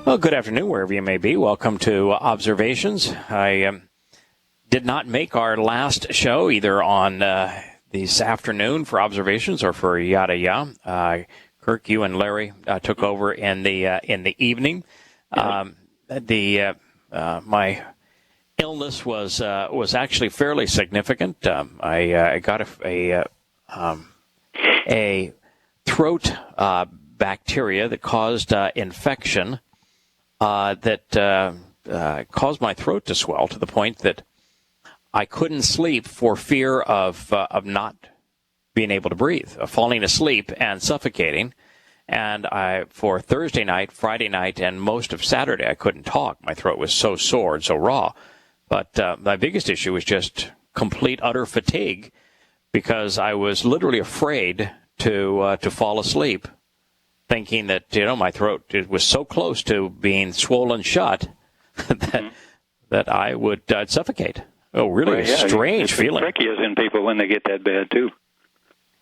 Well, good afternoon, wherever you may be. Welcome to Observations. I did not make our last show either on this afternoon for Observations or for Yada Ya. Kirk, you and Larry took over in the evening. My illness was actually fairly significant. I got a throat bacteria that caused infection. That caused my throat to swell to the point that I couldn't sleep for fear of not being able to breathe, of falling asleep and suffocating. And for Thursday night, Friday night, and most of Saturday, I couldn't talk. My throat was so sore and so raw. But my biggest issue was just complete, utter fatigue because I was literally afraid to fall asleep, thinking that, my throat was so close to being swollen shut that I would suffocate. Oh, really strange feeling. It's tricky as in people when they get that bad, too.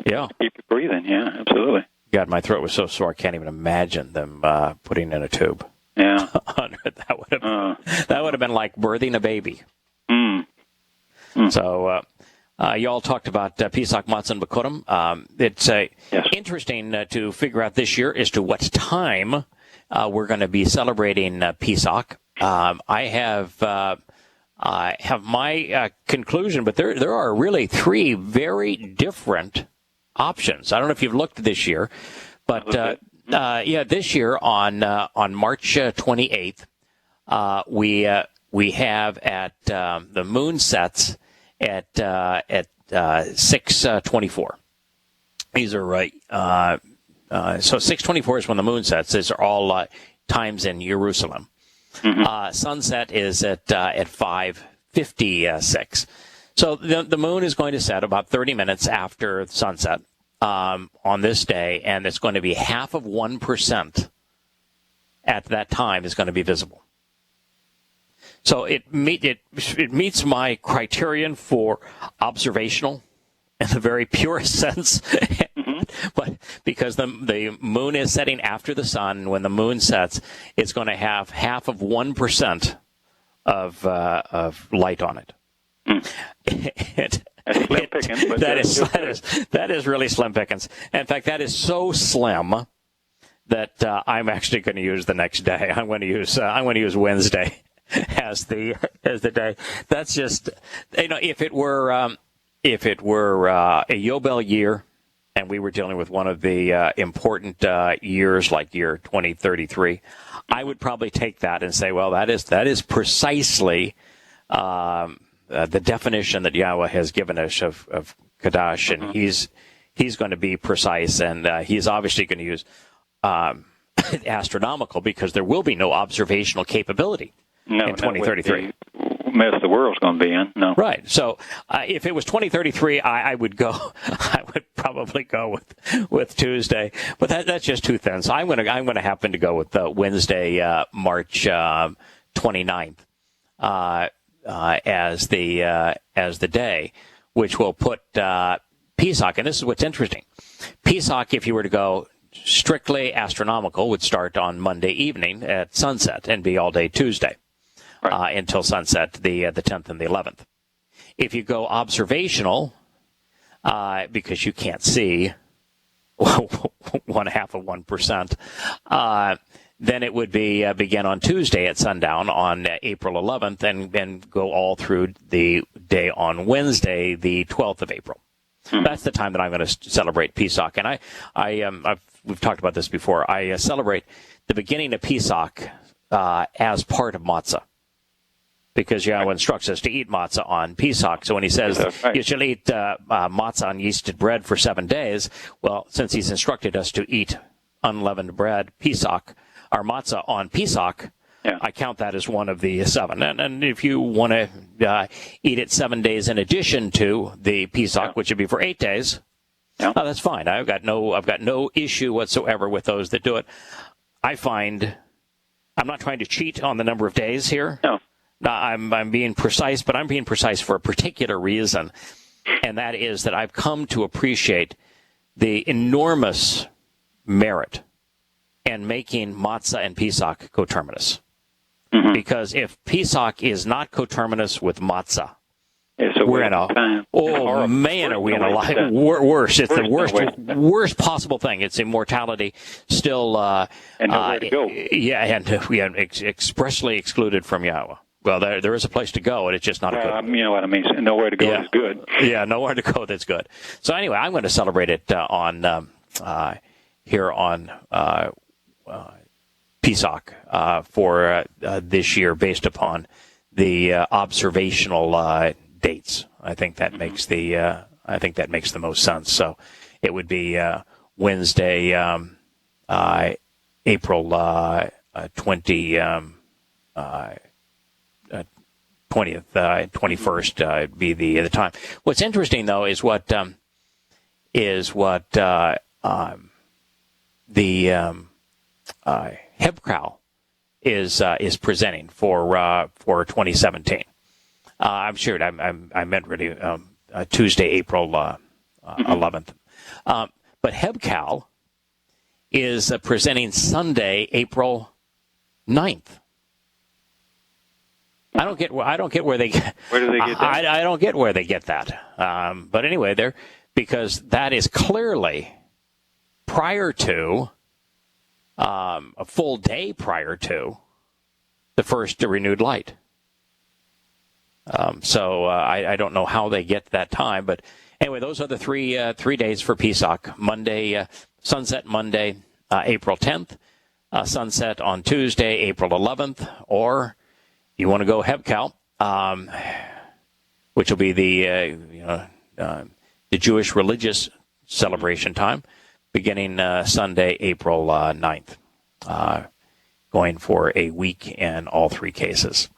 Yeah. Keep it breathing, yeah, absolutely. God, my throat was so sore, I can't even imagine them putting in a tube. Yeah. That would have been like birthing a baby. So, you all talked about Pesach Matzah and Bikurim. It's interesting to figure out this year as to what time we're going to be celebrating Pesach. I have my conclusion, but there are really three very different options. I don't know if you've looked this year, but this year on March 28th, we have at the moon sets at 6:24. These are right. So 6:24 is when the moon sets. These are all times in Jerusalem. Sunset is at 5:56. So the moon is going to set about 30 minutes after sunset on this day, and it's going to be half of 1% at that time is going to be visible. So it meets my criterion for observational in the very purest sense. But because the moon is setting after the sun, when the moon sets, it's going to have half of 1% of light on it. That is really slim pickings. In fact, that is so slim that I'm actually going to use the next day. I'm going to use Wednesday as the day. That's just, if it were a Yobel year, and we were dealing with one of the important years like year 2033, I would probably take that and say, well, that is precisely the definition that Yahowah has given us of Kadash, and he's going to be precise, and he's obviously going to use astronomical, because there will be no observational capability in 2033. Mess the world's going to be in. No. Right. So if it was 2033, I would probably go with Tuesday, but that's just too thin. So I'm going to happen to go with Wednesday, March 29th, as the day, which will put Pesach. And this is what's interesting. Pesach, if you were to go strictly astronomical, would start on Monday evening at sunset and be all day Tuesday. Right. Until sunset, the 10th and the 11th. If you go observational, because you can't see 1/2 of 1%, then it would be begin on Tuesday at sundown on April 11th, and then go all through the day on Wednesday, the 12th of April. That's the time that I'm going to celebrate Pesach, and we've talked about this before. I celebrate the beginning of Pesach as part of Matzah. because Yahowah instructs us to eat matzah on Pesach. So when he says you shall eat matzah on yeasted bread for 7 days, well, since he's instructed us to eat unleavened bread, Pesach, our matzah on Pesach, I count that as one of the 7. And if you want to eat it 7 days in addition to the Pesach, which would be for 8 days, that's fine. I've got no issue whatsoever with those that do it. I find I'm not trying to cheat on the number of days here. No. I'm being precise, but I'm being precise for a particular reason, and that is that I've come to appreciate the enormous merit in making matzah and Pesach coterminous. Mm-hmm. Because if Pesach is not coterminous with matzah, we're in a are we in a lot worse? It's the worst possible thing. It's immortality, still, and nowhere to go. And we are expressly excluded from Yahowah. Well, there is a place to go, and it's just not a good. You know what I mean? Nowhere to go is good. Yeah, nowhere to go that's good. So anyway, I'm going to celebrate it here on Pesach for this year, based upon the observational dates. I think that makes the most sense. So it would be Wednesday, April 20th, 21st be the time. What's interesting though is what the Hebcow is presenting for 2017. I'm sure I meant really Tuesday, April 11th. But Hebcow is presenting Sunday, April 9th. I don't get where they get. Where do they get that? I don't get where they get that. But anyway, because that is clearly prior to a full day prior to the first renewed light. So I don't know how they get that time, but anyway, those are the three days for Pesach. Monday, sunset Monday, April 10th, sunset on Tuesday, April 11th, or you want to go Hebcow, which will be the Jewish religious celebration time, beginning Sunday, April 9th, going for a week in all three cases.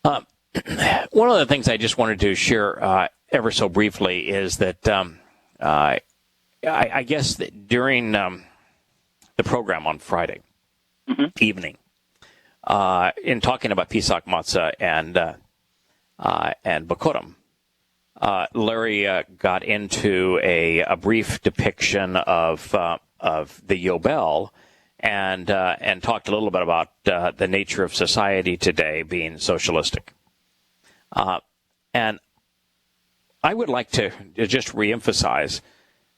One of the things I just wanted to share ever so briefly is that I guess that during the program on Friday evening, in talking about Pesach Matzah and Bakurim, Larry got into a brief depiction of the Yobel and talked a little bit about the nature of society today being socialistic. And I would like to just reemphasize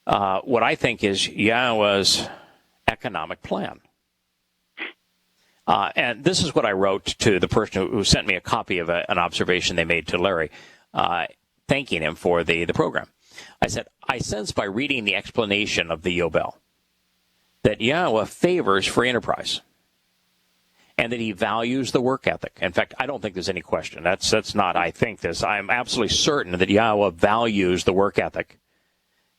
what I think is Yahowah's economic plan. And this is what I wrote to the person who sent me a copy of an observation they made to Larry, thanking him for the program. I said, I sense by reading the explanation of the Yobel that Yahowah favors free enterprise and that he values the work ethic. In fact, I don't think there's any question. That's not I think this. I'm absolutely certain that Yahowah values the work ethic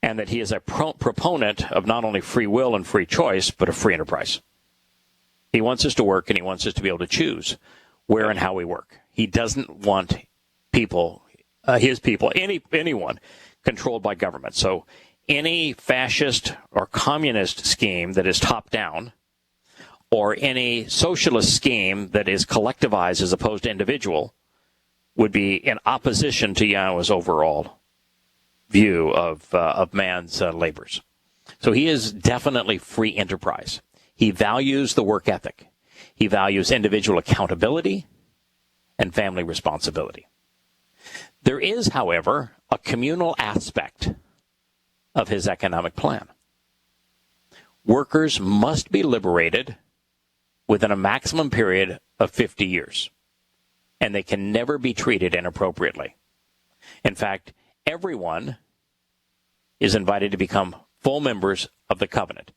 and that he is a proponent of not only free will and free choice, but of free enterprise. He wants us to work, and he wants us to be able to choose where and how we work. He doesn't want people, anyone controlled by government. So any fascist or communist scheme that is top-down or any socialist scheme that is collectivized as opposed to individual would be in opposition to Yahowah's overall view of man's labors. So he is definitely free enterprise. He values the work ethic. He values individual accountability and family responsibility. There is, however, a communal aspect of his economic plan. Workers must be liberated within a maximum period of 50 years, and they can never be treated inappropriately. In fact, everyone is invited to become full members of the covenant,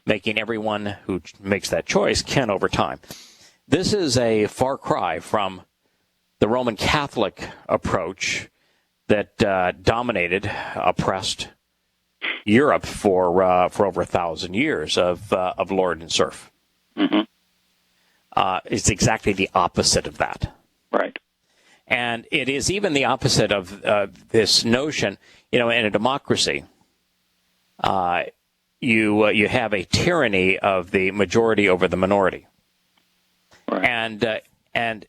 making everyone who makes that choice can over time. This is a far cry from the Roman Catholic approach that dominated, oppressed Europe for over 1,000 years of lord and serf. Mm-hmm. It's exactly the opposite of that. Right. And it is even the opposite of this notion, in a democracy, you have a tyranny of the majority over the minority. Right. And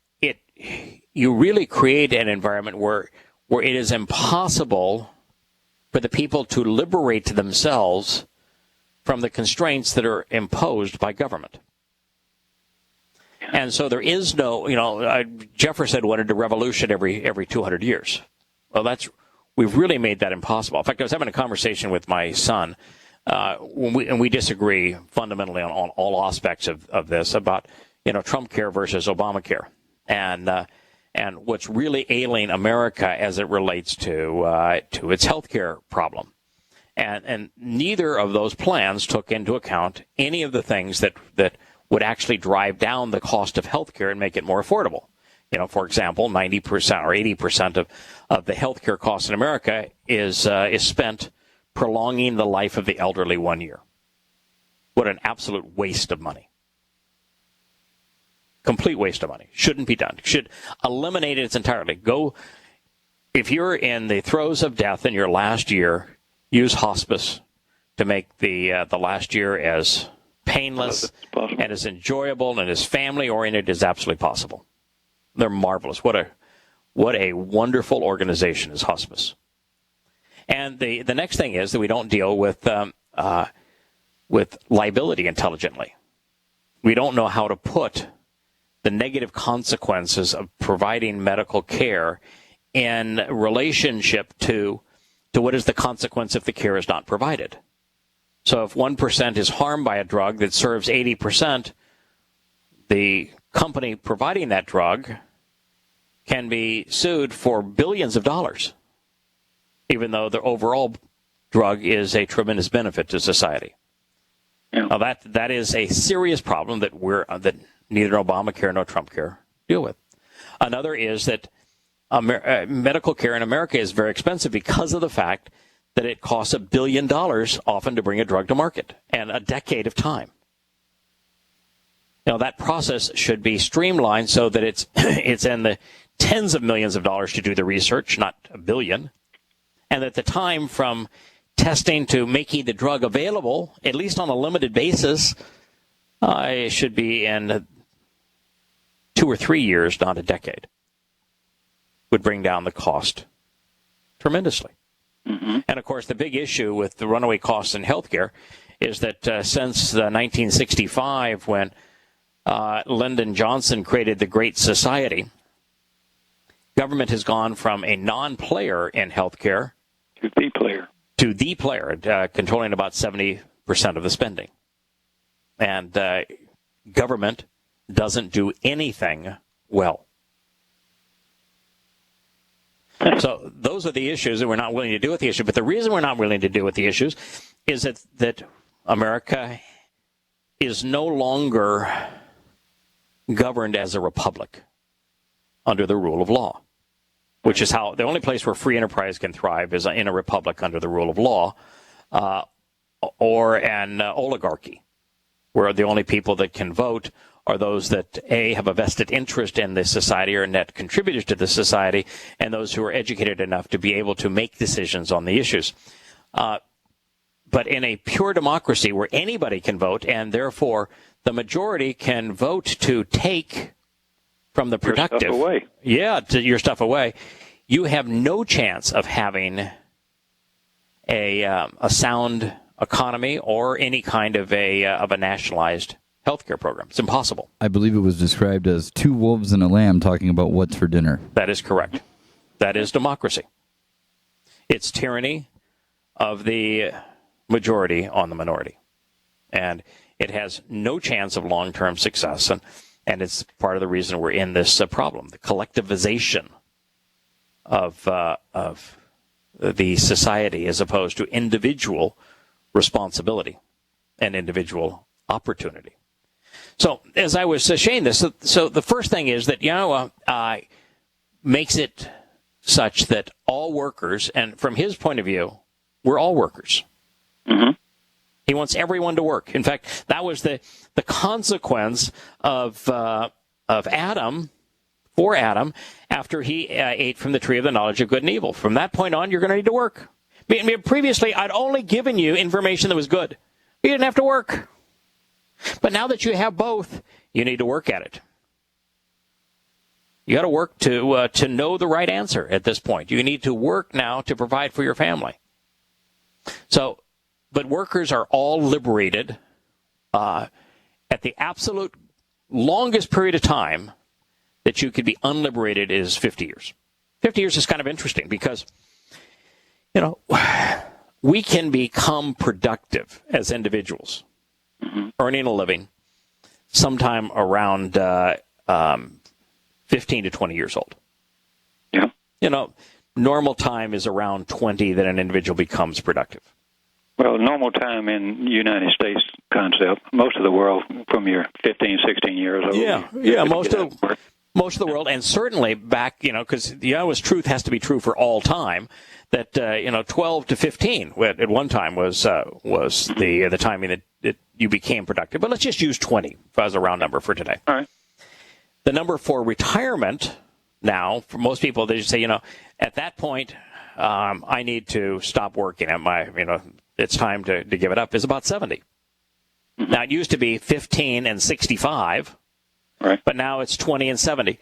you really create an environment where it is impossible for the people to liberate themselves from the constraints that are imposed by government. And so there is no, Jefferson wanted a revolution every 200 years. Well, we've really made that impossible. In fact, I was having a conversation with my son, and we disagree fundamentally on all aspects of this about, Trump care versus Obamacare, and what's really ailing America as it relates to its health care problem. And neither of those plans took into account any of the things that would actually drive down the cost of health care and make it more affordable. For example, 90% or 80% of the health care costs in America is spent prolonging the life of the elderly 1 year. What an absolute waste of money. Complete waste of money. Shouldn't be done. Should eliminate it entirely. If you're in the throes of death in your last year, use hospice to make the last year as painless and as enjoyable and as family-oriented as absolutely possible. They're marvelous. What a wonderful organization is hospice. And the next thing is that we don't deal with liability intelligently. We don't know how to put the negative consequences of providing medical care in relationship to what is the consequence if the care is not provided. So if 1% is harmed by a drug that serves 80%, the company providing that drug can be sued for billions of dollars, even though the overall drug is a tremendous benefit to society. Yeah. Now that is a serious problem that neither Obamacare nor Trump care deal with. Another is that medical care in America is very expensive because of the fact that it costs $1 billion often to bring a drug to market, and a decade of time. That process should be streamlined so that it's in the tens of millions of dollars to do the research, not $1 billion, and that the time from testing to making the drug available, at least on a limited basis, should be in 2 or 3 years, not a decade. Would bring down the cost tremendously. Mm-hmm. And, of course, the big issue with the runaway costs in healthcare is that since 1965, when Lyndon Johnson created the Great Society, government has gone from a non-player in healthcare to the player, controlling about 70% of the spending. And government doesn't do anything well. So those are the issues that we're not willing to deal with the issue. But the reason we're not willing to deal with the issues is that America is no longer governed as a republic under the rule of law, which is how the only place where free enterprise can thrive is in a republic under the rule of law, or an oligarchy, where the only people that can vote are those that, A, have a vested interest in this society or net contributors to the society, and those who are educated enough to be able to make decisions on the issues. But in a pure democracy where anybody can vote, and therefore the majority can vote to take from the productive, your stuff away. Your stuff away, you have no chance of having a sound economy or any kind of a nationalized healthcare program. It's impossible. I believe it was described as two wolves and a lamb talking about what's for dinner. That is correct. That is democracy. It's tyranny of the majority on the minority. And it has no chance of long-term success. And it's part of the reason we're in this problem, the collectivization of the society as opposed to individual responsibility and individual opportunity. So as I was saying this, so the first thing is that Yahowah makes it such that all workers, and from his point of view, we're all workers. Mm-hmm. He wants everyone to work. In fact, that was the consequence of Adam, for Adam, after he ate from the tree of the knowledge of good and evil. From that point on, you're going to need to work. I mean, previously, I'd only given you information that was good. You didn't have to work. But now that you have both, you need to work at it. You got to work to know the right answer at this point. You need to work now to provide for your family. So, but workers are all liberated at the absolute longest period of time that you could be unliberated is 50 years. 50 years is kind of interesting because, we can become productive as individuals, earning a living sometime around 15 to 20 years old. Yeah. Normal time is around 20 that an individual becomes productive. Well, normal time in United States concept, most of the world from your 15, 16 years old. Yeah, most of the world, and certainly back, because Yahowah's truth has to be true for all time, that, 12 to 15 at one time was the timing that you became productive. But let's just use 20 as a round number for today. All right. The number for retirement now, for most people, they just say, at that point, I need to stop working. It's time to give it up, is about 70. Mm-hmm. Now, it used to be 15 and 65, right, but now it's 20 and 70.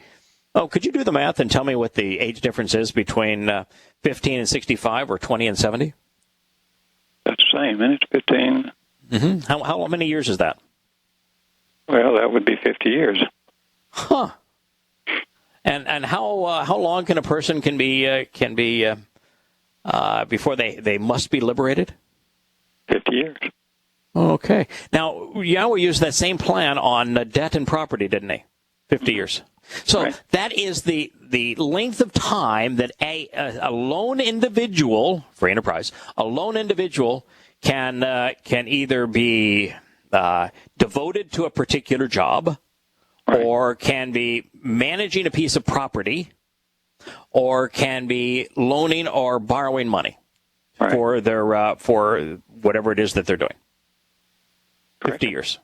Oh, could you do the math and tell me what the age difference is between 15 and 65 or 20 and 70? That's the same, and it's 15. Mm-hmm. How many years is that? Well, that would be 50 years. Huh. And how long can a person be before they must be liberated? 50 years. Okay. Now, Yahowah used that same plan on debt and property, didn't he? 50 years. So right. That is the length of time that a lone individual, free enterprise, a lone individual can either be devoted to a particular job, right, or can be managing a piece of property, or can be loaning or borrowing money, right, for their for whatever it is that they're doing. Correct. 50 years.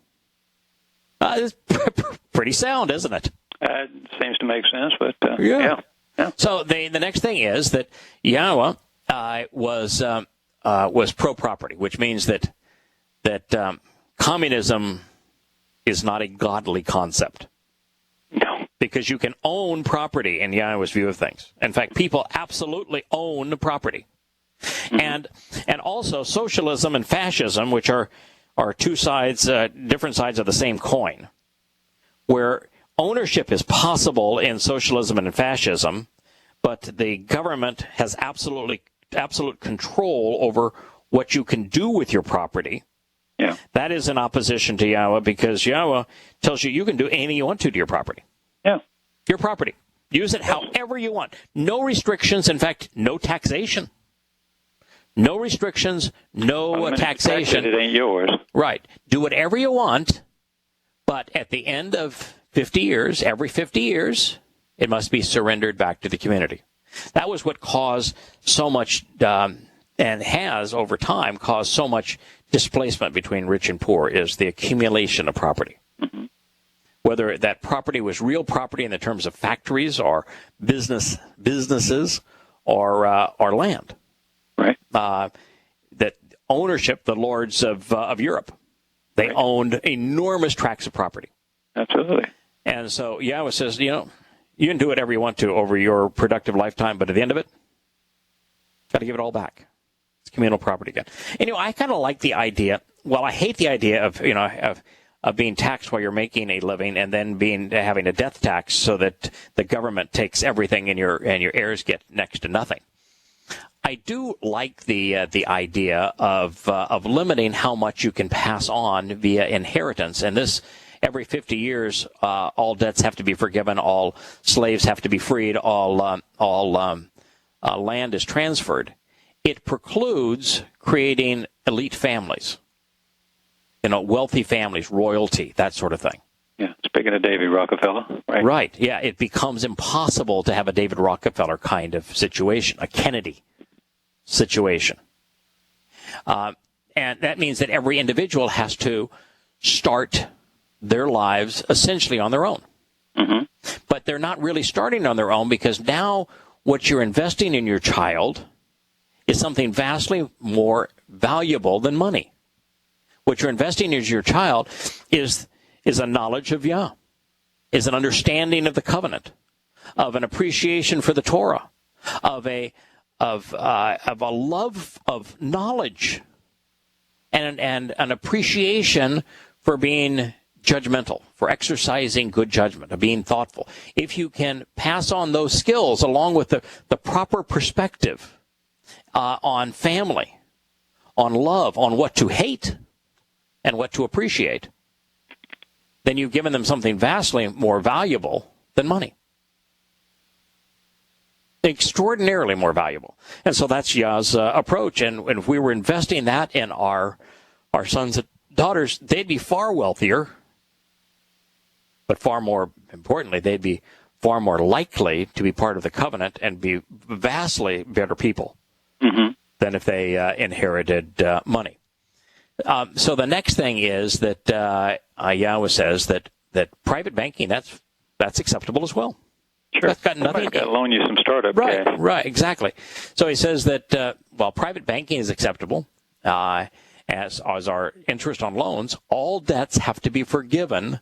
It's pretty sound, isn't it? Seems to make sense, but yeah. Yeah. So the next thing is that Yahowah was pro-property, which means that communism is not a godly concept. No. Because you can own property in Yahowah's view of things. In fact, people absolutely own property. Mm-hmm. And also socialism and fascism, which are two sides, different sides of the same coin, where ownership is possible in socialism and in fascism, but the government has absolute control over what you can do with your property. Yeah. That is in opposition to Yahowah, because Yahowah tells you can do anything you want to your property. Yeah. Your property. Use it however you want. No restrictions. In fact, no taxation. No restrictions, no taxation. It ain't yours. Right. Do whatever you want, but at the end of 50 years, every 50 years, it must be surrendered back to the community. That was what caused so much, and has over time caused so much displacement between rich and poor, is the accumulation of property. Mm-hmm. Whether that property was real property in the terms of factories or businesses or land. Right. That ownership, the lords of Europe, they owned enormous tracts of property. Absolutely. And so Yahowah says, you can do whatever you want to over your productive lifetime, but at the end of it, got to give it all back. It's communal property again. And I kind of like the idea. Well, I hate the idea of being taxed while you're making a living, and then having a death tax so that the government takes everything and your heirs get next to nothing. I do like the idea of limiting how much you can pass on via inheritance, and this every 50 years, all debts have to be forgiven, all slaves have to be freed, all land is transferred. It precludes creating elite families, wealthy families, royalty, that sort of thing. Yeah, speaking of David Rockefeller, right? Right, yeah, it becomes impossible to have a David Rockefeller kind of situation, a Kennedy situation. And that means that every individual has to start their lives essentially on their own. Mm-hmm. But they're not really starting on their own, because now what you're investing in your child is something vastly more valuable than money. What you're investing in your child is a knowledge of Yah, is an understanding of the covenant, of an appreciation for the Torah, of a love of knowledge, and an appreciation for being judgmental, for exercising good judgment, of being thoughtful. If you can pass on those skills along with the proper perspective on family, on love, on what to hate and what to appreciate, then you've given them something vastly more valuable than money. Extraordinarily more valuable. And so that's Yah's approach. And if we were investing that in our sons and daughters, they'd be far wealthier, but far more importantly, they'd be far more likely to be part of the covenant and be vastly better people than if they inherited money. So the next thing is that Yahowah says that private banking, that's acceptable as well. Sure. That's got nothing. Got to loan you some startup cash. Right, exactly. So he says that while private banking is acceptable, as our interest on loans, all debts have to be forgiven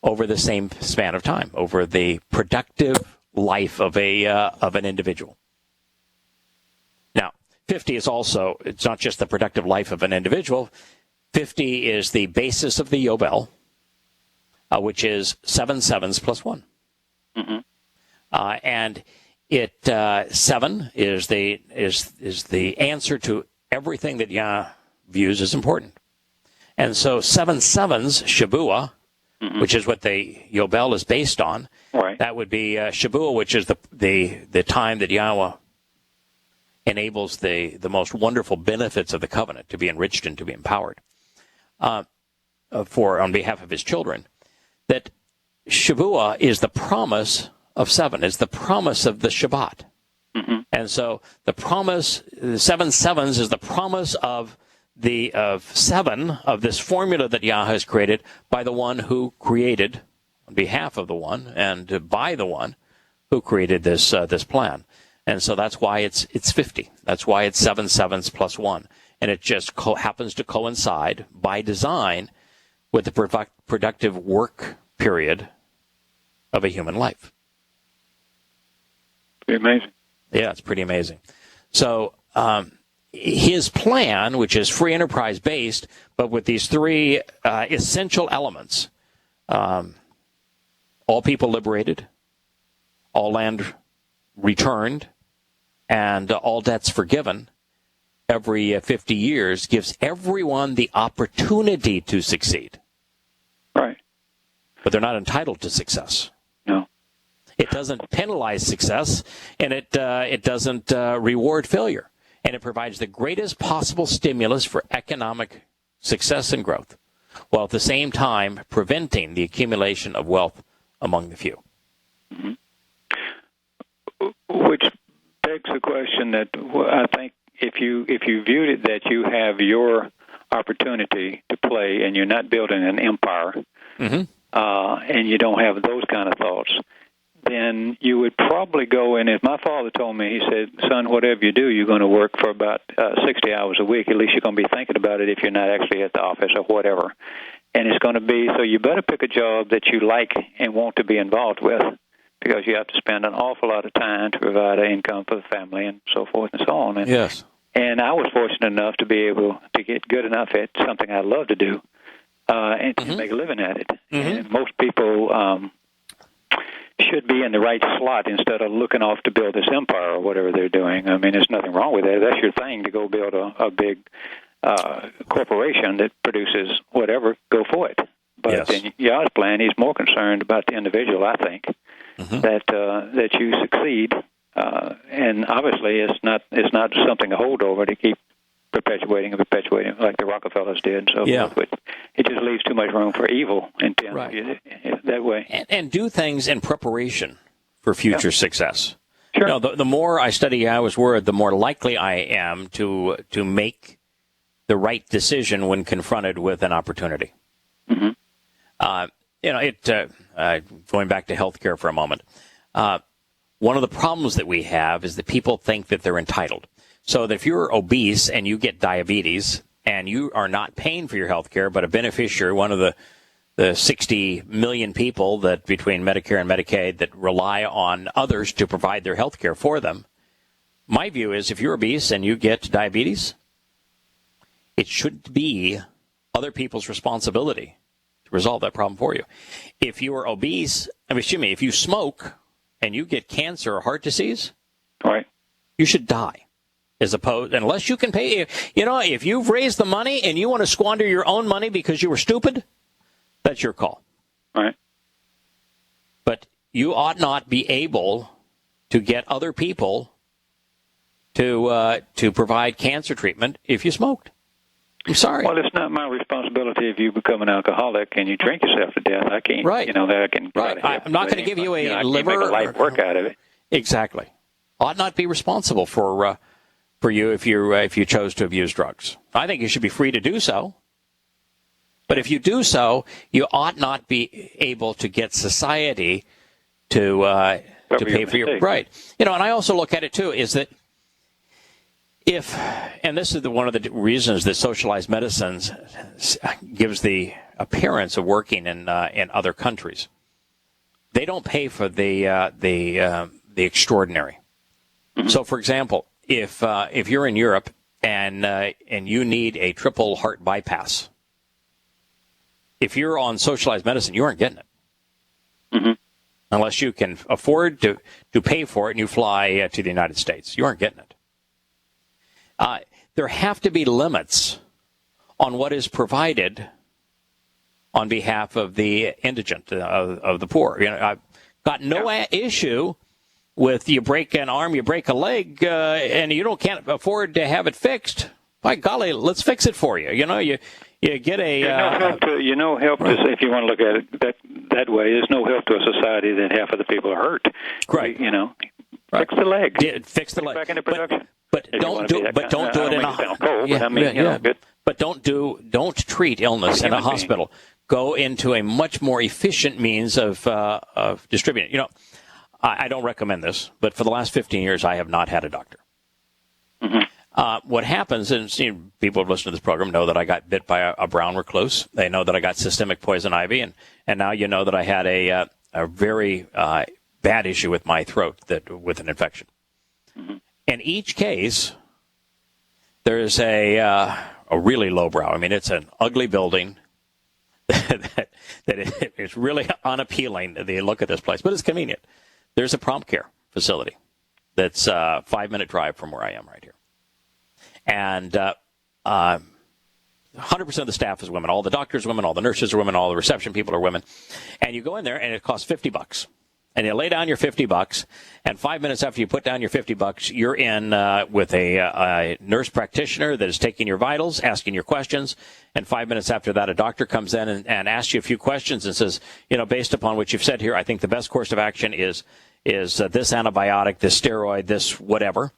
over the same span of time, over the productive life of an individual. Now, 50 is also, it's not just the productive life of an individual. 50 is the basis of the Yobel, which is 7 sevens plus 1. Mm-hmm. And it 7 is the answer to everything that Yah views as important. And so 7 sevens, Shabuah, which is what the Yobel is based on, right. That would be Shabuah, which is the time that Yahowah enables the most wonderful benefits of the covenant to be enriched and to be empowered on behalf of his children. That Shabuah is the promise of 7, is the promise of the Shabbat. Mm-hmm. And so the promise, the 7 sevens is the promise of 7, of this formula that Yah has created by the one who created, on behalf of the one, and by the one who created this plan. And so that's why it's 50. That's why it's 7 sevens plus 1. And it just happens to coincide by design with the productive work period of a human life. Pretty amazing. Yeah, it's pretty amazing. So his plan, which is free enterprise based, but with these 3 essential elements, all people liberated, all land returned, and all debts forgiven every 50 years, gives everyone the opportunity to succeed. Right. But they're not entitled to success. No. It doesn't penalize success, and it doesn't reward failure. And it provides the greatest possible stimulus for economic success and growth, while at the same time preventing the accumulation of wealth among the few. Mm-hmm. Which begs the question that I think if you viewed it that you have your opportunity to play and you're not building an empire, and you don't have those kind of thoughts, then you would probably go in. As my father told me, he said, son, whatever you do, you're going to work for about 60 hours a week. At least you're going to be thinking about it if you're not actually at the office or whatever. And it's going to be, so you better pick a job that you like and want to be involved with, because you have to spend an awful lot of time to provide an income for the family and so forth and so on. And, yes. And I was fortunate enough to be able to get good enough at something I love to do and to make a living at it. And most people should be in the right slot instead of looking off to build this empire or whatever they're doing. I mean, there's nothing wrong with that. That's your thing, to go build a big corporation that produces whatever. Go for it. But in Yah's plan, he's more concerned about the individual, I think, that you succeed. And obviously, it's not something to hold over to keep perpetuating like the Rockefellers did and so forth. But it just leaves too much room for evil intent that way. And do things in preparation for future success. Sure. You know, the more I study Yahowah's Word, the more likely I am to make the right decision when confronted with an opportunity. Mm-hmm. Going back to healthcare for a moment, one of the problems that we have is that people think that they're entitled. So that if you're obese and you get diabetes and you are not paying for your health care, but a beneficiary, one of the 60 million people that between Medicare and Medicaid that rely on others to provide their health care for them, my view is if you're obese and you get diabetes, it should be other people's responsibility to resolve that problem for you. If you are obese, if you smoke and you get cancer or heart disease, right, you should die. As opposed, unless you can pay, if you've raised the money and you want to squander your own money because you were stupid, that's your call. Right. But you ought not be able to get other people to provide cancer treatment if you smoked. I'm sorry. Well, it's not my responsibility if you become an alcoholic and you drink yourself to death. I can't. Right. I can. Right. I'm not going to give you a liver. I can't make a life work out of it. Exactly. Ought not be responsible for you if you chose to abuse drugs. I think you should be free to do so. But if you do so, you ought not be able to get society to pay for your right. And I also look at it too is that and this is one of the reasons that socialized medicine gives the appearance of working in other countries. They don't pay for the extraordinary. Mm-hmm. So, for example, if you're in Europe and you need a triple heart bypass, if you're on socialized medicine, you aren't getting it. Mm-hmm. Unless you can afford to pay for it and you fly to the United States. You aren't getting it. There have to be limits on what is provided on behalf of the indigent, of the poor. I've got no issue with you break an arm, you break a leg, and you can't afford to have it fixed. By golly, let's fix it for you. You get a help to if you want to look at it that way. There's no help to a society that half of the people are hurt. Right. Fix the leg. Fix the leg. Back into production. But don't do it in a But don't treat illness in a hospital. Go into a much more efficient means of distributing. I don't recommend this, but for the last 15 years, I have not had a doctor. Mm-hmm. What happens, and people who listen to this program know that I got bit by a brown recluse. They know that I got systemic poison ivy, and now you know that I had a very bad issue with my throat with an infection. Mm-hmm. In each case, there's a really lowbrow. I mean, it's an ugly building that is really unappealing. The look at this place, but it's convenient. There's a prompt care facility that's a 5-minute drive from where I am right here. And 100% of the staff is women. All the doctors are women. All the nurses are women. All the reception people are women. And you go in there, and it costs $50. And you lay down your $50, and 5 minutes after you put down your $50, you're in with a nurse practitioner that is taking your vitals, asking your questions. And 5 minutes after that, a doctor comes in and asks you a few questions and says, based upon what you've said here, I think the best course of action is this antibiotic, this steroid, this whatever,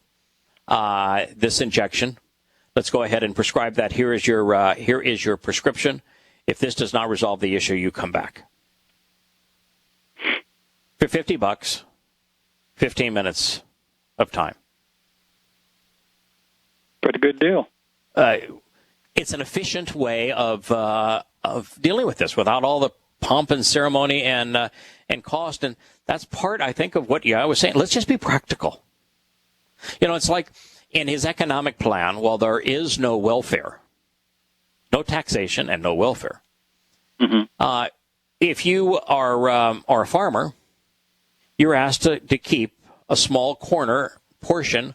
this injection. Let's go ahead and prescribe that. Here is your prescription. If this does not resolve the issue, you come back. For $50, 15 minutes of time. Pretty good deal. It's an efficient way of dealing with this without all the pomp and ceremony and cost. And that's part, I think, of what I was saying. Let's just be practical. It's like in his economic plan, while there is no welfare, no taxation and no welfare, mm-hmm. If you are a farmer, you're asked to keep a small portion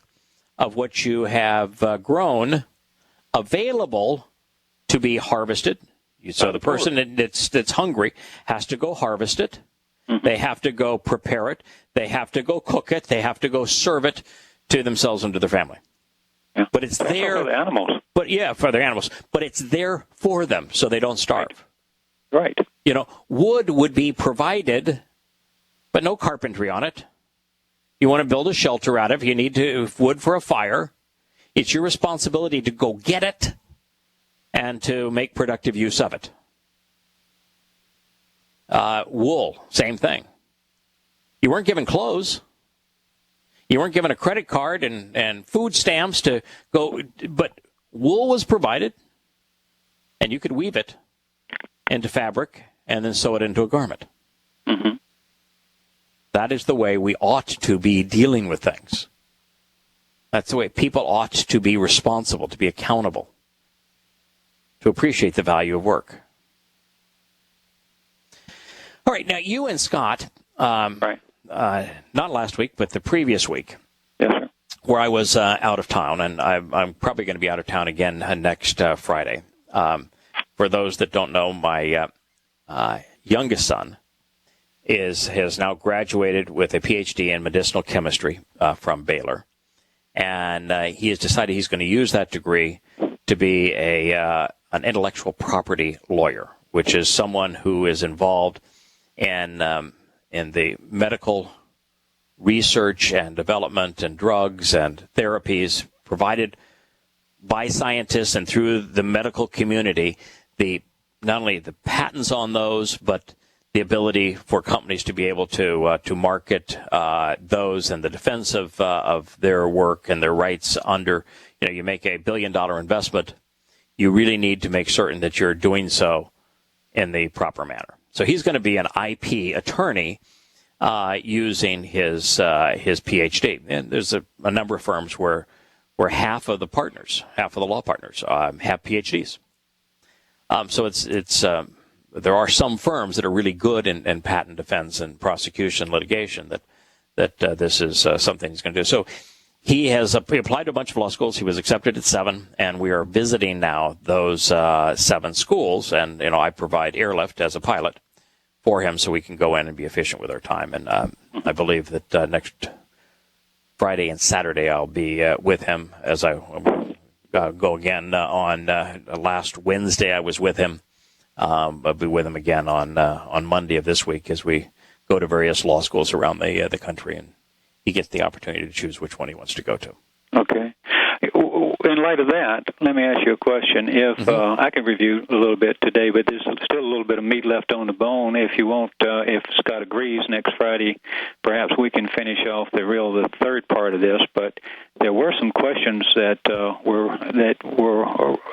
of what you have grown available to be harvested. So the person that's hungry has to go harvest it. Mm-hmm. They have to go prepare it. They have to go cook it. They have to go serve it to themselves and to their family. Yeah. But it's there for the animals. But yeah, for their animals. But it's there for them, so they don't starve. Right. You know, wood would be provided, but no carpentry on it. You want to build a shelter out of it. You need wood for a fire. It's your responsibility to go get it and to make productive use of it. Wool, same thing. You weren't given clothes. You weren't given a credit card and food stamps to go, but wool was provided, and you could weave it into fabric and then sew it into a garment. Mm-hmm. That is the way we ought to be dealing with things. That's the way people ought to be responsible, to be accountable, to appreciate the value of work. All right, now you and Scott, Right. Not last week, but the previous week, Yes, sir. where I was out of town, and I'm probably going to be out of town again next Friday. For those that don't know, my youngest son has now graduated with a PhD in medicinal chemistry from Baylor, and he has decided he's going to use that degree to be an intellectual property lawyer, which is someone who is involved in the medical research and development and drugs and therapies provided by scientists and through the medical community, not only the patents on those, but the ability for companies to be able to market those and the defense of their work and their rights under, you make a $1 billion investment, you really need to make certain that you're doing so in the proper manner. So he's going to be an IP attorney using his PhD. And there's a number of firms where half of the law partners have PhDs. So it's there are some firms that are really good in patent defense and prosecution litigation that this is something he's going to do. So he applied to a bunch of law schools. He was accepted at 7, and we are visiting now those 7 schools. And I provide airlift as a pilot for him so we can go in and be efficient with our time. And I believe that next Friday and Saturday I'll be with him as I go again on last Wednesday I was with him. I'll be with him again on Monday of this week as we go to various law schools around the country, and he gets the opportunity to choose which one he wants to go to. Okay. In light of that, let me ask you a question. If I can review a little bit today, but there's still a little bit of meat left on the bone. If you won't, if Scott agrees, next Friday, perhaps we can finish off the third part of this. But there were some questions that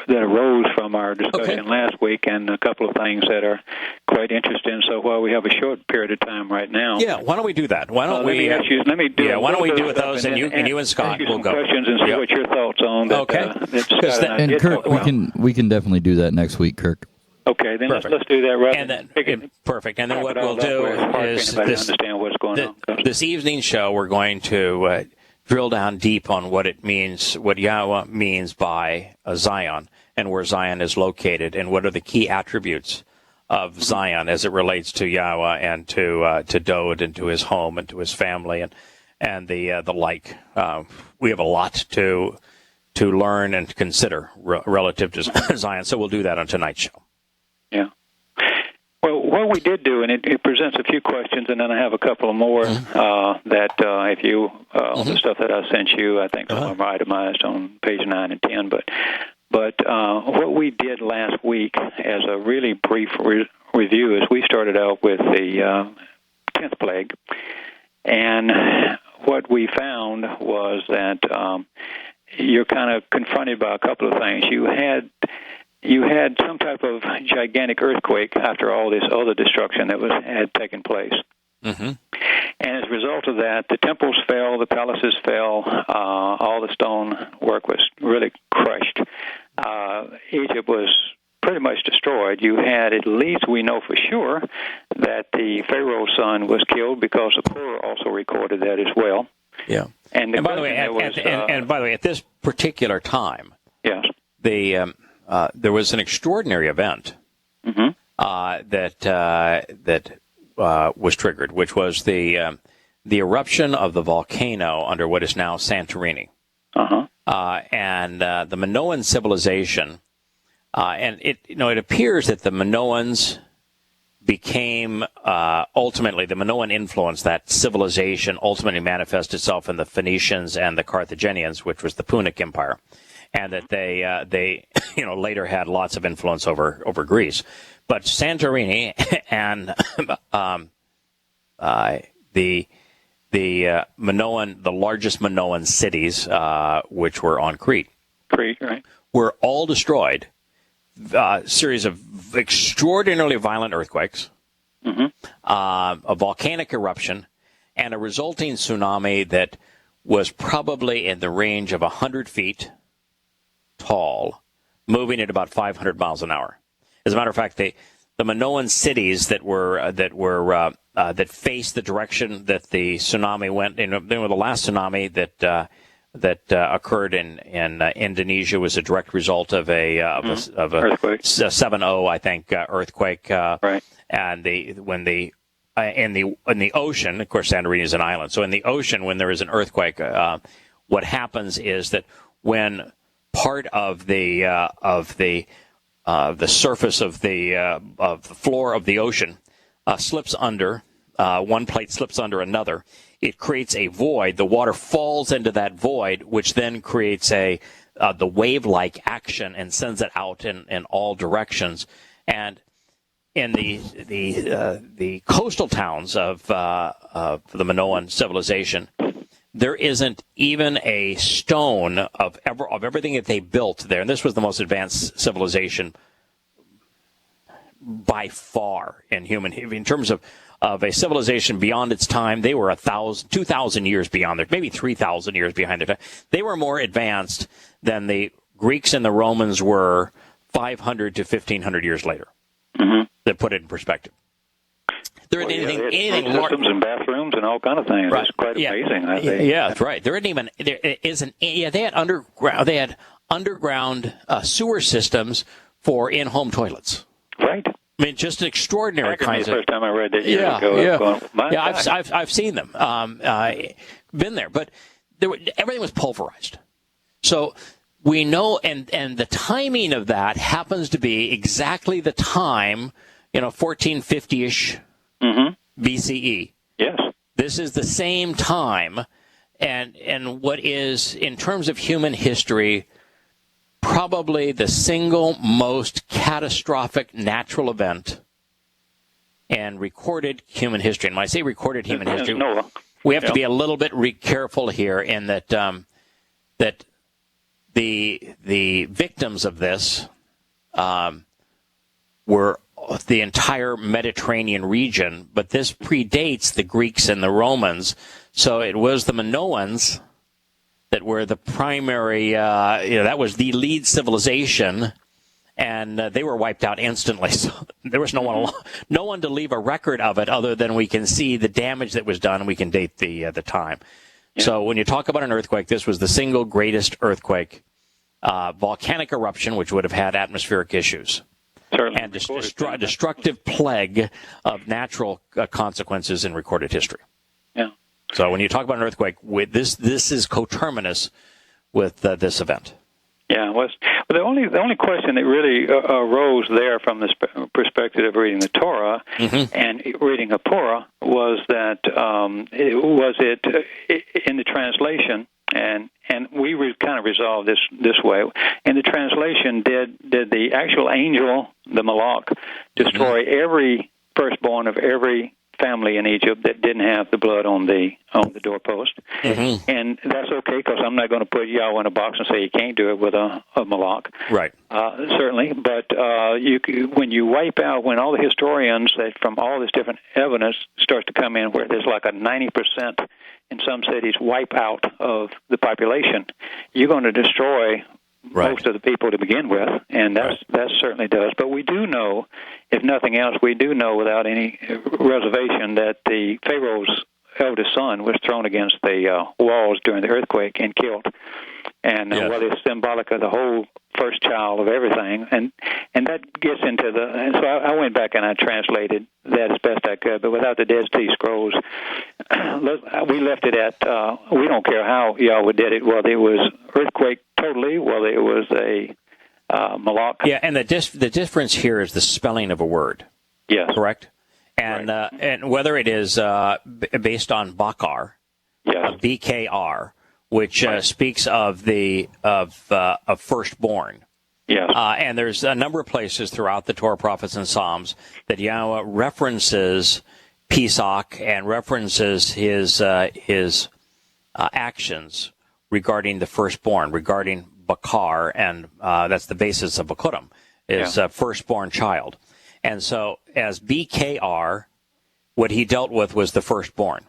arose from our discussion last week, and a couple of things that are quite interesting. So while we have a short period of time right now, why don't we do that? Why don't why don't we do those, and you and Scott will go. Questions and see what your thoughts on that. And Kirk, we can definitely do that next week, Kirk. Okay, then let's do that right. Perfect. And then what we'll do is understand what's going on. This evening show, we're going to drill down deep on what it means, what Yahowah means by Zion, and where Zion is located, and what are the key attributes of Zion as it relates to Yahowah and to Dode and to his home and to his family and the like. We have a lot to learn and consider relative to Zion, so we'll do that on tonight's show. Yeah. Well, what we did do, and it presents a few questions, and then I have a couple of more that if you, on the stuff that I sent you, I think some of them are itemized on page 9 and 10. But what we did last week as a really brief review is we started out with the 10th plague, and what we found was that you're kind of confronted by a couple of things. You had some type of gigantic earthquake after all this other destruction that had taken place. Mm-hmm. And as a result of that, the temples fell, the palaces fell, all the stone work was really crushed. Egypt was pretty much destroyed. You had, at least we know for sure, that the Pharaoh's son was killed, because the Quran also recorded that as well. Yeah. And by the way, at this particular time, yes, there was an extraordinary event that was triggered, which was the eruption of the volcano under what is now Santorini. and the Minoan civilization, and it appears that the Minoans became ultimately the Minoan influence. That civilization ultimately manifested itself in the Phoenicians and the Carthaginians, which was the Punic Empire, and that they later had lots of influence over Greece. But Santorini and the Minoan, the largest Minoan cities, which were on Crete, right, were all destroyed. A series of extraordinarily violent earthquakes, a volcanic eruption, and a resulting tsunami that was probably in the range of 100 feet tall, moving at about 500 miles an hour. As a matter of fact, the Minoan cities that faced the direction that the tsunami went, they were the last tsunami that occurred in Indonesia was a direct result of a earthquake. 7.0, I think, earthquake. Right. And in the ocean, of course, Santorini is an island. So in the ocean, when there is an earthquake, what happens is that when part of the surface of the floor of the ocean slips under, one plate slips under another, it creates a void. The water falls into that void, which then creates the wave-like action and sends it out in all directions. And in the coastal towns of the Minoan civilization, there isn't even a stone of everything that they built there. And this was the most advanced civilization by far in terms of a civilization beyond its time. They were 2,000 years beyond their, maybe 3,000 years behind their time. They were more advanced than the Greeks and the Romans were 500 to 1,500 years later. That put it in perspective. There isn't anything systems and bathrooms and all kind of things. Right. It's quite amazing. Yeah, that's right. There isn't even they had underground sewer systems for in-home toilets. Right. I mean, just extraordinary kinds of. The first time I read that years ago. I've seen them. Been there, but everything was pulverized. So we know, and the timing of that happens to be exactly the time, 1450-ish BCE. Yes. This is the same time, and what is, in terms of human history, probably the single most catastrophic natural event in recorded human history. And when I say recorded human history, we have to be a little bit careful here in that that the victims of this were the entire Mediterranean region, but this predates the Greeks and the Romans. So it was the Minoans that were the primary, that was the lead civilization, and they were wiped out instantly. So there was no one to leave a record of it other than we can see the damage that was done, and we can date the time. Yeah. So when you talk about an earthquake, this was the single greatest earthquake, volcanic eruption, which would have had atmospheric issues. Certainly. And destructive plague of natural consequences in recorded history. Yeah. So when you talk about an earthquake, this is coterminous with this event. Yeah, well, the only question that really arose there from this perspective of reading the Torah and reading Apura was that was it in the translation, and we kind of resolved this way. In the translation, did the actual angel, the Malak, destroy every firstborn of every family in Egypt that didn't have the blood on the doorpost? And that's okay, because I'm not going to put Yahowah in a box and say you can't do it with a Malak. Right. Certainly, but when you wipe out, when all the historians that from all this different evidence starts to come in, where there's like a 90% in some cities wipe out of the population, you're going to destroy most of the people to begin with, and that certainly does. But we do know, if nothing else, we do know without any reservation that the Pharaoh's eldest son was thrown against the walls during the earthquake and killed. And whether it's symbolic of the whole first child of everything, and that gets into the. And so I went back and I translated that as best I could, but without the Dead Sea Scrolls, we left it at. We don't care how Yahowah did it. Whether it was earthquake totally, whether it was a Malak. Yeah, and the difference here is the spelling of a word. Yes. Correct. And right. And whether it is based on Bakar, yes. BKR, which speaks of of firstborn. Yes. And there's a number of places throughout the Torah, Prophets, and Psalms that Yahowah references Pesach and references his actions regarding the firstborn, regarding Bakar, and that's the basis of Bakurim, is firstborn child. And so as BKR, what he dealt with was the firstborn.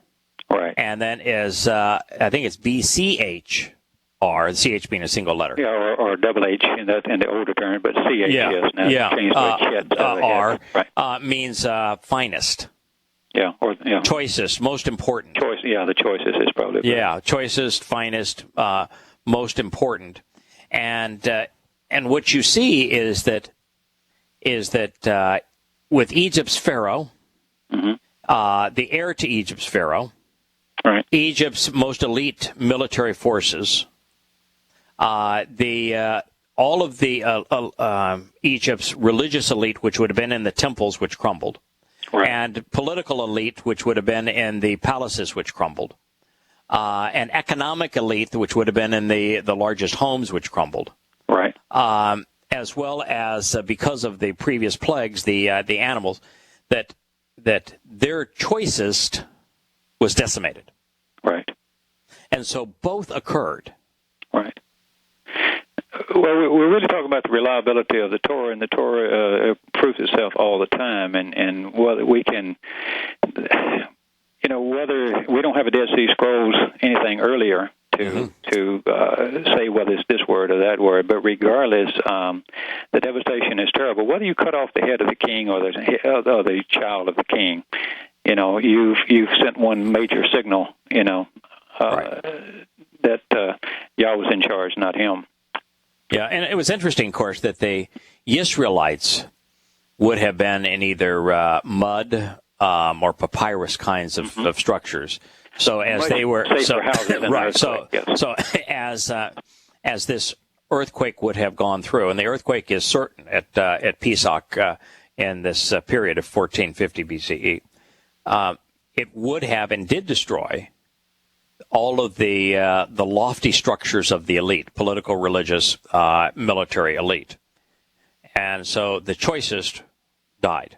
Right. And then as, I think it's BCHR, the CH being a single letter. Yeah, or double H in the older term, but CH is now changed to R means finest. Yeah, or choicest, most important. The choicest is probably. Yeah, choicest, finest, most important. And what you see is that with Egypt's Pharaoh, the heir to Egypt's Pharaoh, right. Egypt's most elite military forces, all of the Egypt's religious elite, which would have been in the temples, which crumbled, right. and political elite, which would have been in the palaces, which crumbled, and economic elite, which would have been in the largest homes, which crumbled. Right. As well as because of the previous plagues, the animals, that their choicest was decimated. Right. And so both occurred. Right. Well, we're really talking about the reliability of the Torah, and the Torah proves itself all the time, and whether we can, whether we don't have a Dead Sea Scrolls anything earlier to say whether it's this word or that word, but regardless, the devastation is terrible. Whether you cut off the head of the king or the child of the king, you've sent one major signal, that Yahweh's in charge, not him. Yeah, and it was interesting, of course, that the Israelites would have been in either mud or papyrus kinds of structures. So as they were, as this earthquake would have gone through, and the earthquake is certain at Pesach in this period of 1450 BCE, it would have and did destroy all of the lofty structures of the elite, political, religious, military elite, and so the choicest died.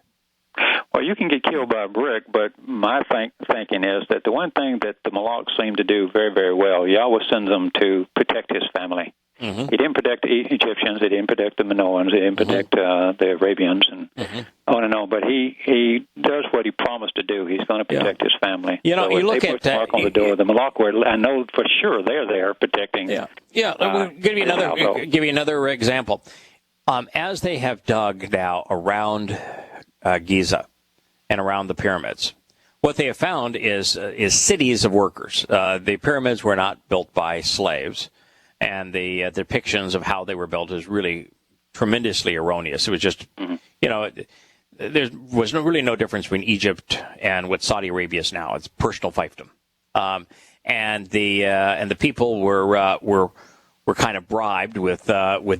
Well, you can get killed by a brick, but my thinking is that the one thing that the Malaks seem to do very, very well, Yahweh sends them to protect his family. Mm-hmm. He didn't protect the Egyptians, he didn't protect the Minoans, he didn't protect the Arabians, and on and on. But he does what he promised to do. He's going to protect his family. You look at the mark on the door of the Malak, where I know for sure they're there protecting. We'll give you another example. As they have dug now around Giza and around the pyramids, what they have found is cities of workers. The pyramids were not built by slaves, and the depictions of how they were built is really tremendously erroneous. It was just, there was really no difference between Egypt and what Saudi Arabia is now. It's personal fiefdom, and the people were kind of bribed with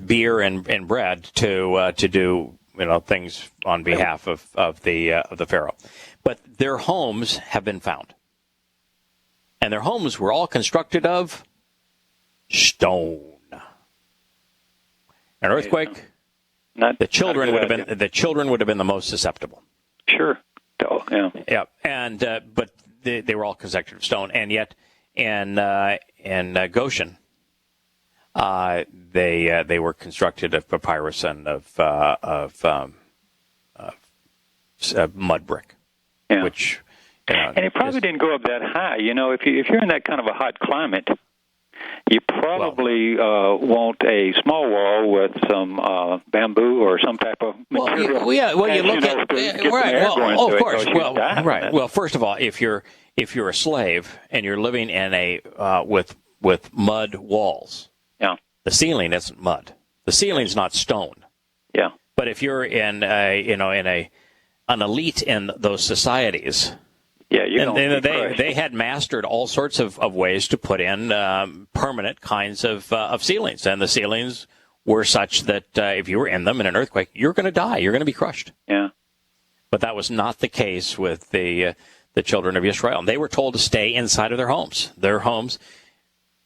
beer and bread to do things on behalf of the pharaoh. But their homes have been found, and their homes were all constructed of stone. An earthquake, the children would have been the most susceptible. Sure. Yeah. And but they were all constructed of stone, and yet in Goshen, they were constructed of papyrus and of mud brick, which and it probably didn't go up that high. If you're in that kind of a hot climate, you probably want a small wall with some bamboo or some type of material. You look at of course. Well, first of all, if you're a slave and you're living in a with mud walls. Yeah. The ceiling isn't mud. The ceiling's not stone. Yeah. But if you're in an elite in those societies, yeah, they had mastered all sorts of ways to put in permanent kinds of ceilings, and the ceilings were such that if you were in them in an earthquake, you're going to die. You're going to be crushed. Yeah. But that was not the case with the children of Israel. They were told to stay inside of their homes. Their homes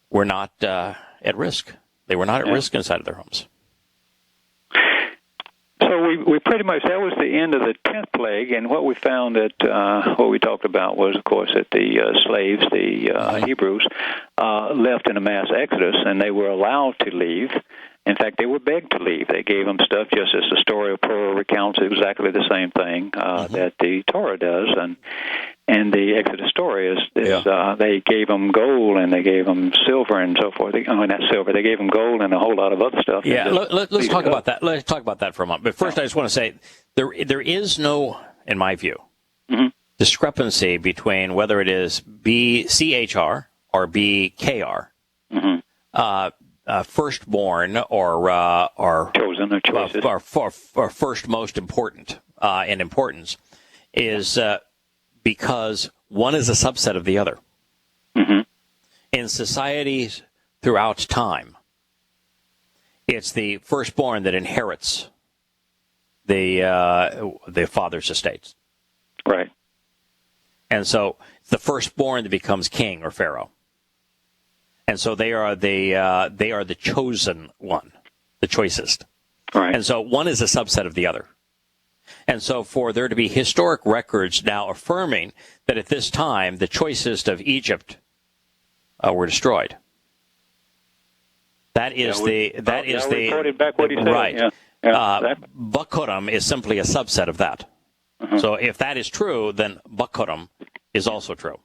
were not at risk. They were not at risk inside of their homes. So we pretty much, that was the end of the 10th plague, and what we found that what we talked about was, of course, that the slaves, the Hebrews, left in a mass exodus, and they were allowed to leave. In fact, they were begged to leave. They gave them stuff, just as the story of Pearl recounts exactly the same thing that the Torah does, and the Exodus story is they gave them gold and they gave them silver and so forth. Not silver. They gave them gold and a whole lot of other stuff. Yeah, let's talk about that. Let's talk about that for a moment. But first, I just want to say there is no, in my view, discrepancy between whether it is BCHR or BKR. Firstborn or chosen or choices or first most important in importance is because one is a subset of the other. In societies throughout time, it's the firstborn that inherits the father's estates. Right. And so it's the firstborn that becomes king or pharaoh. And so they are the chosen one, the choicest. Right. And so one is a subset of the other. And so for there to be historic records now affirming that at this time the choicest of Egypt were destroyed. That is reported back what he said. Right. Exactly. Bukhurim is simply a subset of that. So if that is true, then Bukhurim is also true.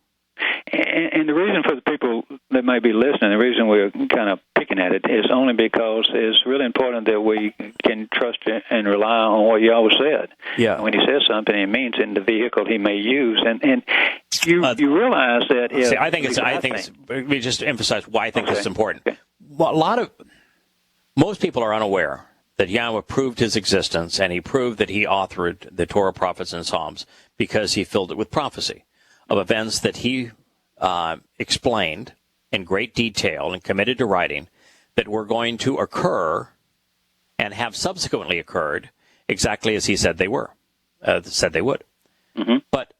And the reason for the people that may be listening, the reason we're kind of picking at it is only because it's really important that we can trust and rely on what Yahweh said. Yeah. And when he says something, it means in the vehicle he may use. And you realize that if... let me just emphasize why I think this is important. Okay. Well, most people are unaware that Yahweh proved his existence, and he proved that he authored the Torah, prophets, and Psalms because he filled it with prophecy of events that he explained in great detail and committed to writing that were going to occur and have subsequently occurred exactly as he said they would. But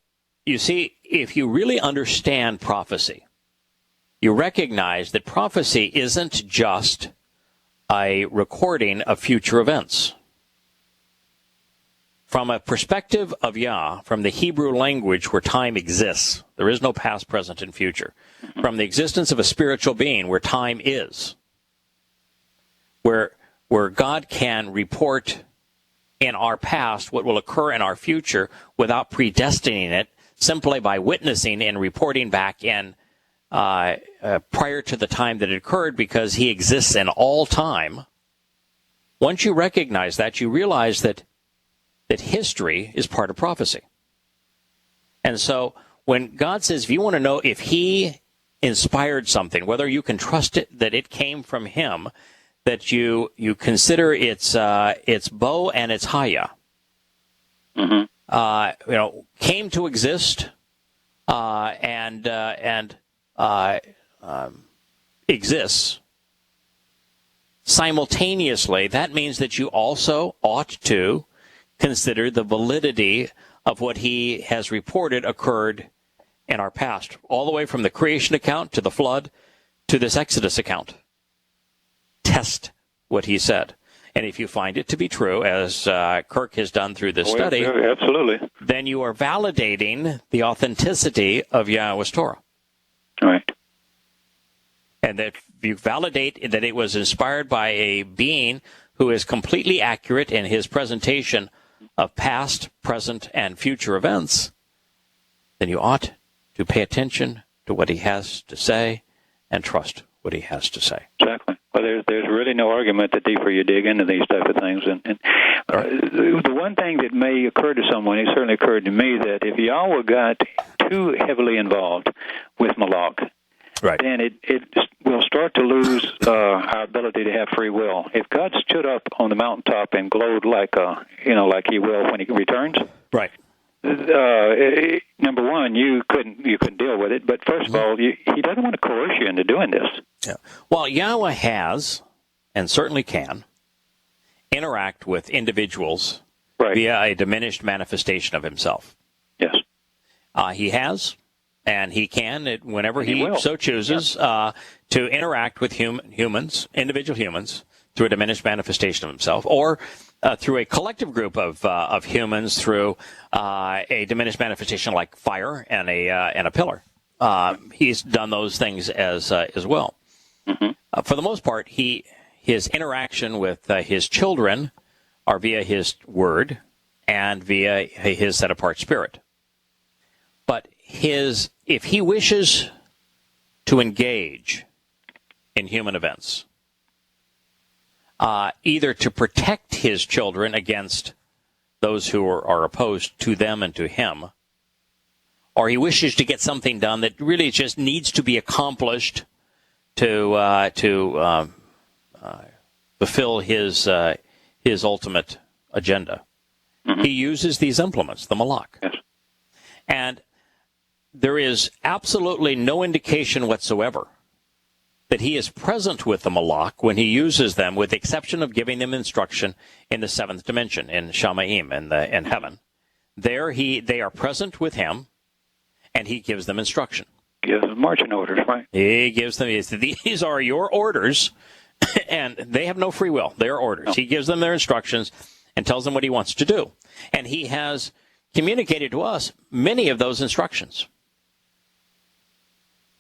you see, if you really understand prophecy, you recognize that prophecy isn't just a recording of future events. From a perspective of Yah, from the Hebrew language where time exists, there is no past, present, and future. From the existence of a spiritual being where time is, where God can report in our past what will occur in our future without predestining it, simply by witnessing and reporting back in prior to the time that it occurred, because he exists in all time. Once you recognize that, you realize that history is part of prophecy. And so when God says, if you want to know if he inspired something, whether you can trust it, that it came from him, that you consider its bow and its haya, came to exist and exists simultaneously, that means that you also ought to consider the validity of what he has reported occurred in our past, all the way from the creation account to the flood to this Exodus account. Test what he said. And if you find it to be true, as Kirk has done through this study, absolutely, then you are validating the authenticity of Yahweh's Torah. Right. And that you validate that it was inspired by a being who is completely accurate in his presentation of past, present, and future events, then you ought to pay attention to what he has to say and trust what he has to say. Exactly. Well, there's really no argument the deeper you dig into these type of things. And the one thing that may occur to someone, it certainly occurred to me, that if Yahweh got too heavily involved with Malak, right, then it will start to lose our ability to have free will. If God stood up on the mountaintop and glowed like He will when He returns, right. Number one, you couldn't deal with it. But first of all, He doesn't want to coerce you into doing this. Yeah. Well, Yahowah has, and certainly can, interact with individuals via a diminished manifestation of Himself. Yes. He has, and He can, whenever He so chooses, to interact with humans, individual humans, through a diminished manifestation of Himself, or through a collective group of humans through a diminished manifestation like fire and a pillar. He's done those things as well. Mm-hmm. For the most part, his interaction with His children are via His word and via His set-apart spirit. But if He wishes to engage in human events, either to protect His children against those who are opposed to them and to Him, or He wishes to get something done that really just needs to be accomplished to fulfill His ultimate agenda, He uses these implements, the Malak. Yes. And there is absolutely no indication whatsoever that He is present with the Malak when He uses them, with the exception of giving them instruction in the seventh dimension, in Shamaim, in heaven. There they are present with Him, and He gives them instruction. Gives them marching orders, right? He gives them, these are your orders, and they have no free will. They are orders. No. He gives them their instructions and tells them what He wants to do. And He has communicated to us many of those instructions.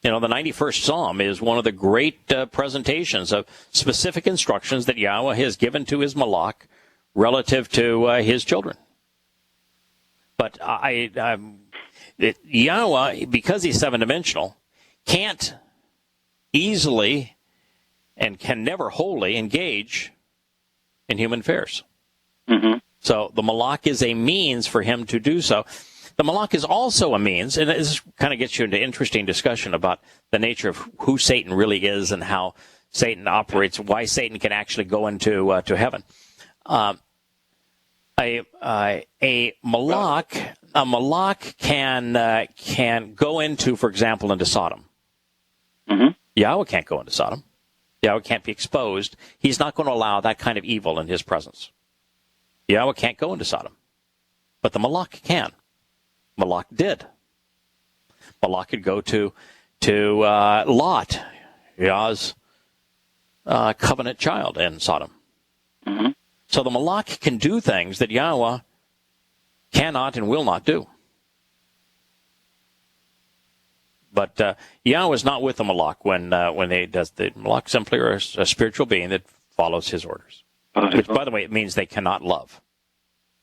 The 91st Psalm is one of the great presentations of specific instructions that Yahowah has given to His Malak relative to His children. But Yahowah, because He's seven-dimensional, can't easily and can never wholly engage in human affairs. Mm-hmm. So the Malak is a means for Him to do so. The Malak is also a means, and this kind of gets you into interesting discussion about the nature of who Satan really is and how Satan operates, why Satan can actually go into to heaven. A Malak can go into, for example, into Sodom. Mm-hmm. Yahowah can't go into Sodom. Yahowah can't be exposed. He's not going to allow that kind of evil in His presence. Yahowah can't go into Sodom, but the Malak can. Malak did. Malak could go to Lot, Yah's covenant child in Sodom. Mm-hmm. So the Malak can do things that Yahowah cannot and will not do. But Yahowah is not with the Malak when they does the Malak simply are a spiritual being that follows His orders. Which, by the way, it means they cannot love.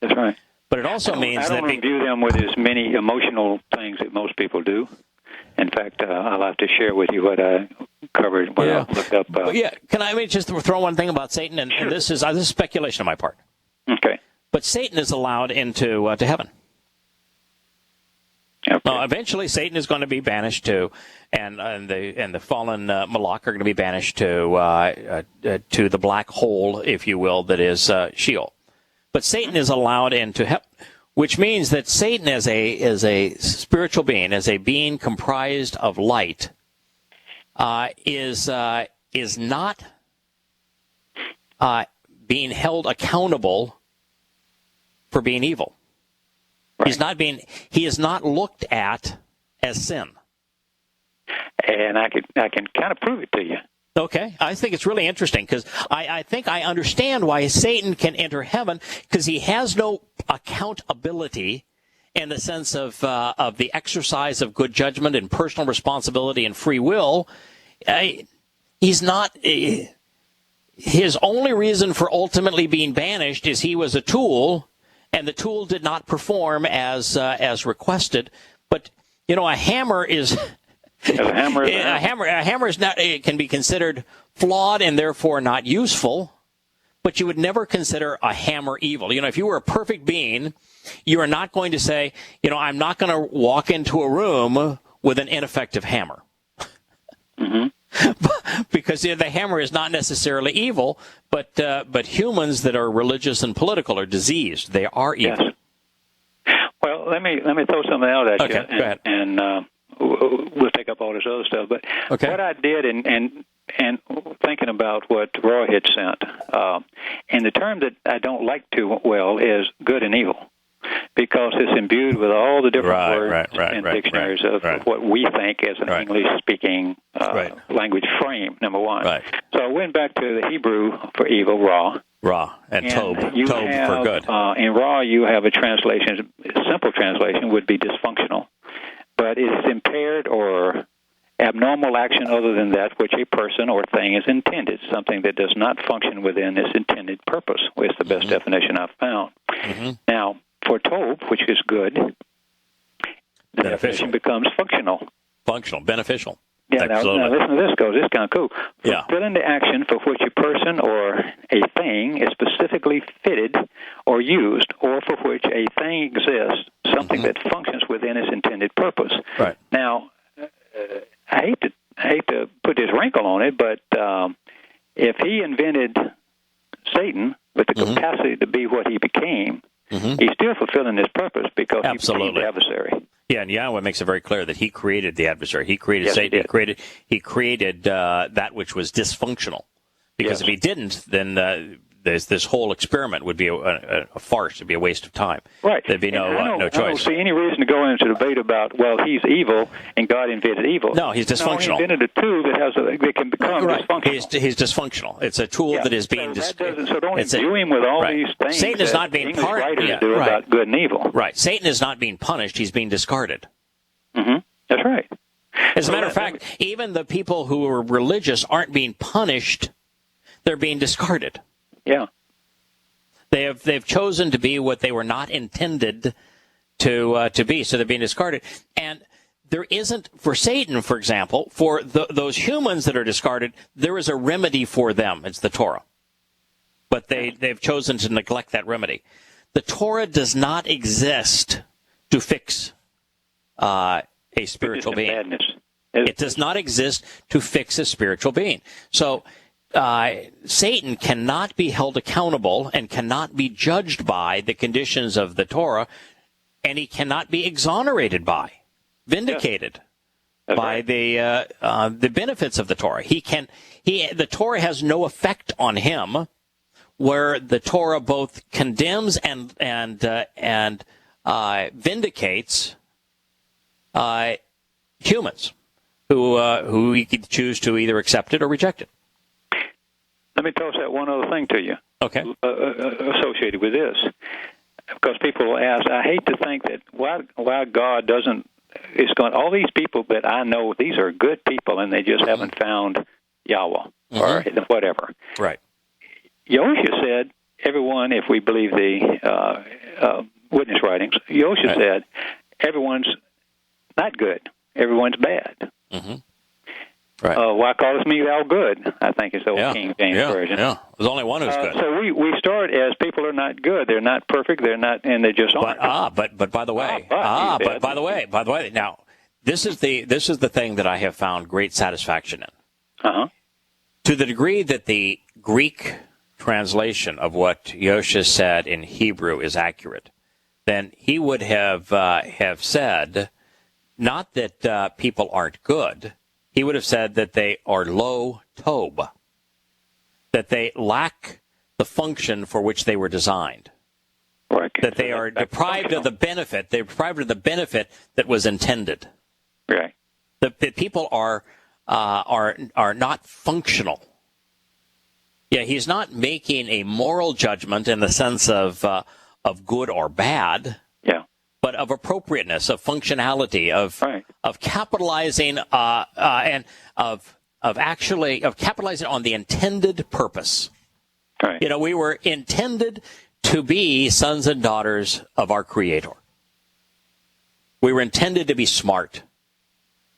That's right. But it also means that... I don't view them with as many emotional things that most people do. In fact, I'll have to share with you what I covered when I looked up... Can I just throw one thing about Satan? And, sure. And this is speculation on my part. Okay. But Satan is allowed into to heaven. Okay. Eventually, Satan is going to be banished to, and the fallen Malak are going to be banished to the black hole, if you will, that is Sheol. But Satan is allowed into heaven, which means that Satan is a spiritual being, as a being comprised of light, is not being held accountable for being evil. Right. He is not looked at as sin. And I can kind of prove it to you. Okay. I think it's really interesting because I think I understand why Satan can enter heaven, because he has no accountability in the sense of the exercise of good judgment and personal responsibility and free will. He's not. His only reason for ultimately being banished is he was a tool, and the tool did not perform as requested. But a hammer is. A hammer is not. It can be considered flawed and therefore not useful, but you would never consider a hammer evil. If you were a perfect being, you are not going to say, I'm not going to walk into a room with an ineffective hammer. Because the hammer is not necessarily evil, but humans that are religious and political are diseased. They are evil. Yes. Well, let me throw something out at you, go ahead. and we'll take up all this other stuff. But what I did, and thinking about what Roy had sent, and the term that I don't like too well is good and evil, because it's imbued with all the different words in dictionaries of what we think as an English-speaking language frame, number one. Right. So I went back to the Hebrew for evil, Ra, and Tob for good. In Ra, you have a translation, a simple translation would be dysfunctional, but it is impaired or abnormal action other than that which a person or thing is intended, something that does not function within its intended purpose, is the best definition I've found. Now, for Tob, which is good, the definition becomes functional. Functional, beneficial. Yeah, now listen to this, because it's kind of cool. Fulfilling the action for which a person or a thing is specifically fitted or used, or for which a thing exists, something that functions within its intended purpose. Right. Now, I hate to put this wrinkle on it, but if he invented Satan with the capacity to be what he became, he's still fulfilling his purpose, because he became the adversary. Yeah, and Yahowah makes it very clear that he created the adversary. He created Satan. He created that which was dysfunctional. Because if he didn't, then this whole experiment would be a farce. It'd be a waste of time. Right. There'd be no choice. I don't see any reason to go into debate about, well, he's evil and God invented evil. No, he's dysfunctional. No, he invented a tool that can become dysfunctional. He's dysfunctional. It's a tool that is being dysfunctional. So don't imbue him with all these things Satan is not being English writers do about good and evil. Right. Satan is not being punished. He's being discarded. That's right. As a matter of fact, even the people who are religious aren't being punished. They're being discarded. Yeah. They've chosen to be what they were not intended to be, so they're being discarded. And there isn't, for Satan, for example, for those humans that are discarded, there is a remedy for them. It's the Torah. But they've chosen to neglect that remedy. The Torah does not exist to fix a spiritual being. Madness. It does not exist to fix a spiritual being. So Satan cannot be held accountable and cannot be judged by the conditions of the Torah, and he cannot be exonerated by, vindicated by the benefits of the Torah. The Torah has no effect on him, where the Torah both condemns and vindicates humans who he could choose to either accept it or reject it. Let me toss out one other thing to you. Okay. Associated with this, because people will ask, I hate to think that why God doesn't. It's going. All these people that I know, these are good people, and they just haven't found Yahowah or whatever. Right. Yahusha said, everyone, if we believe the witness writings, Yahusha said, everyone's not good. Everyone's bad. Right. Why callest me thou good? I think it's the old King James version. Yeah, there's only one who's good. So we start as people are not good. They're not perfect. They're not, and they just aren't. But by the way, by the way. Now, this is the thing that I have found great satisfaction in. To the degree that the Greek translation of what Yahusha said in Hebrew is accurate, then he would have said not that people aren't good. He would have said that they are lo tob, that they lack the function for which they were designed, that they are deprived of the benefit. They're deprived of the benefit that was intended. Right. The people are not functional. Yeah, he's not making a moral judgment in the sense of good or bad. Yeah. But of appropriateness, of functionality, of capitalizing and of capitalizing on the intended purpose. Right. You know, we were intended to be sons and daughters of our Creator. We were intended to be smart,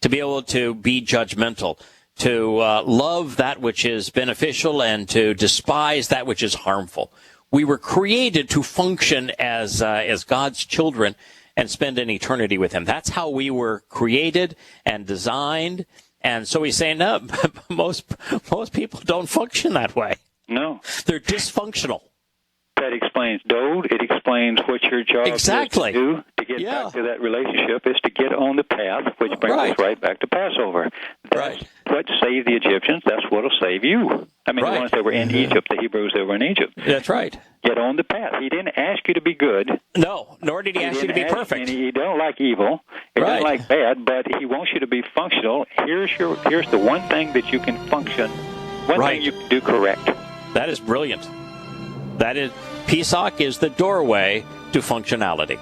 to be able to be judgmental, to love that which is beneficial and to despise that which is harmful. We were created to function as God's children and spend an eternity with Him. That's how we were created and designed, And so he's saying, no, most people don't function that way. No. They're dysfunctional. That explains dode. It explains what your job is to do to get back to that relationship is to get on the path, which brings us right back to Passover. That's what saved the Egyptians. That's what will save you. I mean, the ones that were in Egypt, the Hebrews that were in Egypt. That's right. Get on the path. He didn't ask you to be good. No, nor did he ask you to be perfect. And he don't like evil. He don't like bad, but he wants you to be functional. Here's the one thing that you can function, one thing you can do correct. That is brilliant. That is, Pesach is the doorway to functionality.